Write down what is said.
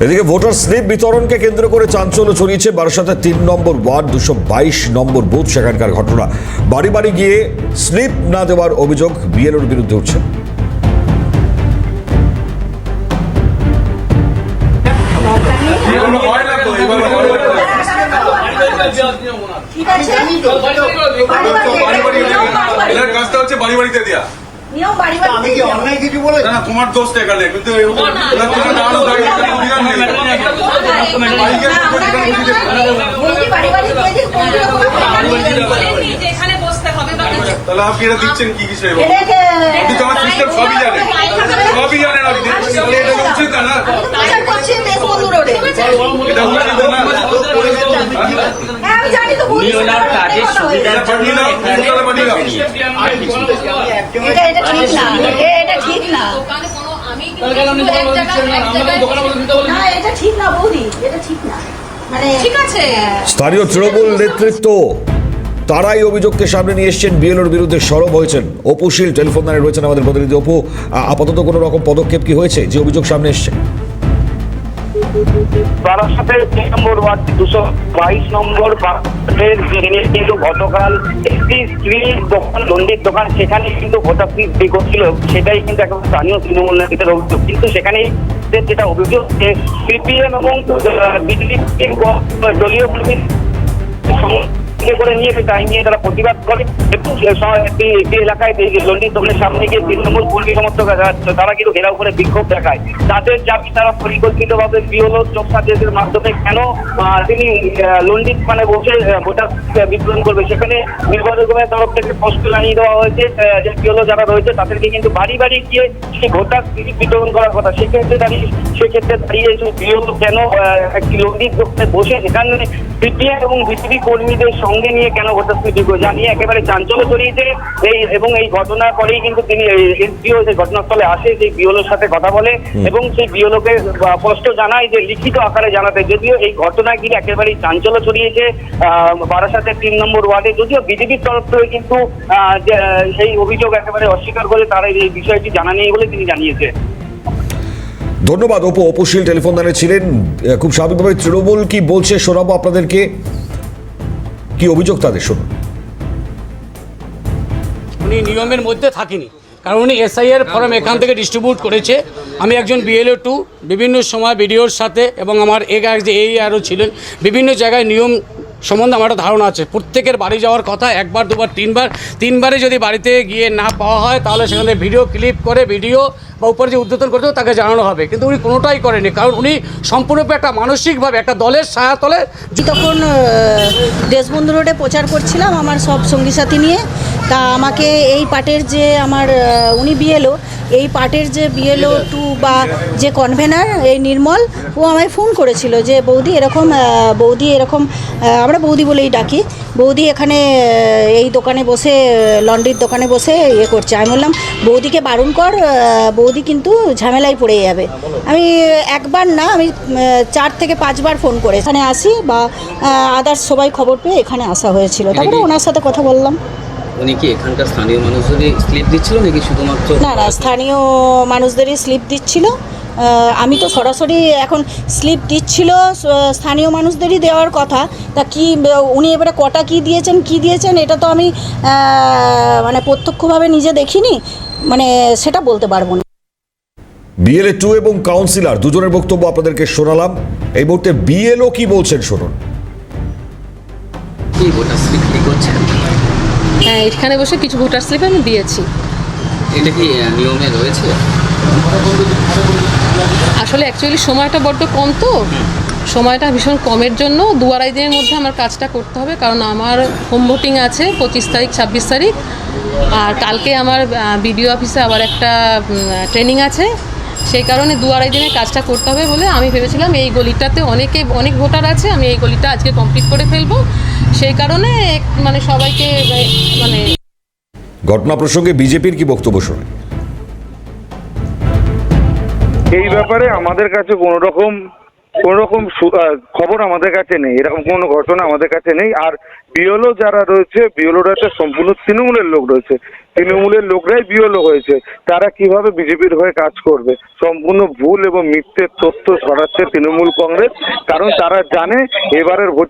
এদিকে voter slip বিতরণকে কেন্দ্র করে চাঞ্চল্য ছড়িয়েছে বারাসাতের ৩ নম্বর ওয়ার্ড ২২২ নম্বর বুথ। সেখানকার ঘটনা, বাড়ি বাড়ি গিয়ে স্লিপ না দেওয়ার অভিযোগ বিএলওর বিরুদ্ধে উঠছে। বাড়ি বাড়িতে দেয়া তোমার দোষ এখানে কিন্তু তাহলে আপনি এটা দিচ্ছেন কি কিছু আপনি তোমার সিস্টেম সবই জানেন আপনি এটা উচিত না এটা উচিত না স্থানীয় তৃণমূল নেতৃত্ব তারাই অভিযোগকে সামনে নিয়ে এসছেন, বিএলওর বিরুদ্ধে সরব হয়েছেন। অপুশীল টেলিফোন লাইনে রয়েছেন আমাদের প্রতিনিধি অপু। আপাতত কোনো রকম পদক্ষেপ কি হয়েছে যে অভিযোগ সামনে এসছে? বারাসাতের ৩ নম্বর ওয়ার্ড ২২২ নম্বর কিন্তু গতকাল একটি স্ত্রীর দোকান, লন্ডির দোকান, সেখানে কিন্তু ভোটার স্লিপ বিক্রি করছিল। সেটাই কিন্তু এখন স্থানীয় তৃণমূল নেতৃত্বের অভিযোগ। কিন্তু সেখানে যেটা অভিযোগ যে সিপিএম এবং বিজেপি দলীয় কর্মী করে নিয়ে তাই নিয়ে তারা প্রতিবাদ করে এবং একটি এলাকায় লন্ডির দোকানের সামনে গিয়ে তৃণমূল কর্মী সমর্থক তারা কিন্তু ঘেরাও করে বিক্ষোভ দেখায়। তাদের দাবি তারা পরিকল্পিতভাবে বিএলও যোগসাজের মাধ্যমে কেন তিনি লন্ডির মানে বসে ভোটার বিতরণ করবে, সেখানে নির্বাচন কমিশনের তরফ থেকে স্পষ্ট জানিয়ে দেওয়া হয়েছে যে বিএলও যারা রয়েছে তাদেরকে কিন্তু বাড়ি বাড়ি গিয়ে সেই ভোটার বিতরণ করার কথা। সেক্ষেত্রে দাঁড়িয়ে বিএলও কেন একটি লন্ডির দোকানে বসে সেখানে সিপিএম এবং বিজেপি কর্মীদের সঙ্গে নিয়ে কেন ভোটার স্লিপ জানিয়ে একেবারে চাঞ্চল্য ছড়িয়েছে। এবং এই ঘটনার পরেই কিন্তু তিনি এসডিও যে ঘটনাস্থলে আসে, সেই বিএলওর সাথে কথা বলে এবং সেই বিএলওকে স্পষ্ট জানায় যে লিখিত আকারে জানাতে। যদিও এই ঘটনা কিন্তু একেবারেই চাঞ্চল্য ছড়িয়েছে বারাসাতের ৩ নম্বর ওয়ার্ডে, যদিও বিজেপির তরফ থেকে কিন্তু সেই অভিযোগ একেবারে অস্বীকার করে তারা এই বিষয়টি জানা নেই বলে তিনি জানিয়েছে। ধন্যবাদ অপু। অপুশীল টেলিফোন লাইনে ছিলেন। খুব স্বাভাবিকভাবে তৃণমূল কি বলছে শোনাবো আপনাদেরকে, কি অভিযোগ তাদের শুনুন। উনি নিয়মের মধ্যে থাকেনি, কারণ উনি এসআইআর ফর্ম এখান থেকে ডিস্ট্রিবিউট করেছে। আমি একজন বিএলও 2 বিভিন্ন সময় ভিডিওর সাথে এবং আমার যে এই আরও ছিলেন বিভিন্ন জায়গায় নিয়ম সম্বন্ধে আমার একটা ধারণা আছে। প্রত্যেকের বাড়ি যাওয়ার কথা, একবার দুবার তিনবারে যদি বাড়িতে গিয়ে না পাওয়া হয় তাহলে সেখানে ভিডিও ক্লিপ করে ভিডিও বা উপরে যে উদ্বোধন করতে তাকে জানানো হবে। কিন্তু উনি কোনোটাই করেনি, কারণ উনি সম্পূর্ণরূপে একটা মানসিকভাবে একটা দলের ছায়াতলে। তখন দেশবন্ধু রোডে প্রচার করছিলাম আমার সব সঙ্গী সাথী নিয়ে। তা আমাকে এই পার্টের যে আমার উনি বিএলও, এই পার্টের যে বিএলও 2 বা যে কনভেনার এই নির্মল, ও আমায় ফোন করেছিল যে বৌদি এরকম আমরা বৌদি বলেই ডাকি, বৌদি এখানে এই দোকানে বসে লন্ড্রির দোকানে বসে ইয়ে করছে। আমি বললাম বৌদিকে বারণ কর, বৌদি কিন্তু ঝামেলায় পড়ে যাবে। আমি একবার না, আমি 4 থেকে 5 বার ফোন করে এখানে আসি বা আদার্স সবাই খবর পেয়ে এখানে আসা হয়েছিল। তারপরে ওনার সাথে কথা বললাম। উনি কি এখানকার স্থানীয় মানুষদেরই স্লিপ দিচ্ছিল নাকি শুধুমাত্র? না, স্থানীয় মানুষদেরই স্লিপ দিচ্ছিল। আমি তো সরাসরি এখন স্লিপ দিচ্ছিল স্থানীয় মানুষদেরই দেওয়ার কথা। তা কি উনি এবারে কটা কি দিয়েছেন এটা তো আমি মানে প্রত্যক্ষভাবে নিজে দেখিনি, মানে সেটা বলতে পারবো না। বিএলএ 2 এবং কাউন্সিলর দুজনের বক্তব্য আপনাদেরকে শোনালাম। এই মুহূর্তে বিএলও কি বলছেন শুনুন। কি ভোটার স্লিপ কি করছেন? হ্যাঁ, এখানে বসে কিছু ভোটার স্লিপ আমি দিয়েছি। এটা কি নিয়মে রয়েছে? আসলে অ্যাকচুয়ালি সময়টা বড্ড কম, তো সময়টা ভীষণ কমের জন্য 2-2.5 দিনের মধ্যে আমার কাজটা করতে হবে। কারণ আমার হোম ভোটিং আছে 25 তারিখ 26 তারিখ, আর কালকে আমার বিডিও অফিসে আবার একটা ট্রেনিং আছে। সেই কারণে 2-2.5 দিনের কাজটা করতে হবে বলে আমি ভেবেছিলাম এই গলিটাতে অনেক ভোটার আছে, আমি এই গলিটা আজকে কমপ্লিট করে ফেলবো। সেই কারণে মানে সবাইকে মানে ঘটনা প্রসঙ্গে বিজেপির কি বক্তব্য শুনে? এই ব্যাপারে আমাদের কাছে কোনো রকম কোনো রকম খবর আমাদের কাছে নেই, এরকম কোনো ঘটনা আমাদের কাছে নেই। আর বিএলও যারা রয়েছে, বিএলওরা একটা সম্পূর্ণ তৃণমূলের লোক রয়েছে, তৃণমূলের লোকরাই বিএলও হয়েছে, তারা কিভাবে বিজেপির হয়ে কাজ করবে? সম্পূর্ণ ভুল এবং মিথ্যে তথ্য ছড়াচ্ছে তৃণমূল কংগ্রেস, কারণ তারা জানে এবারের ভোট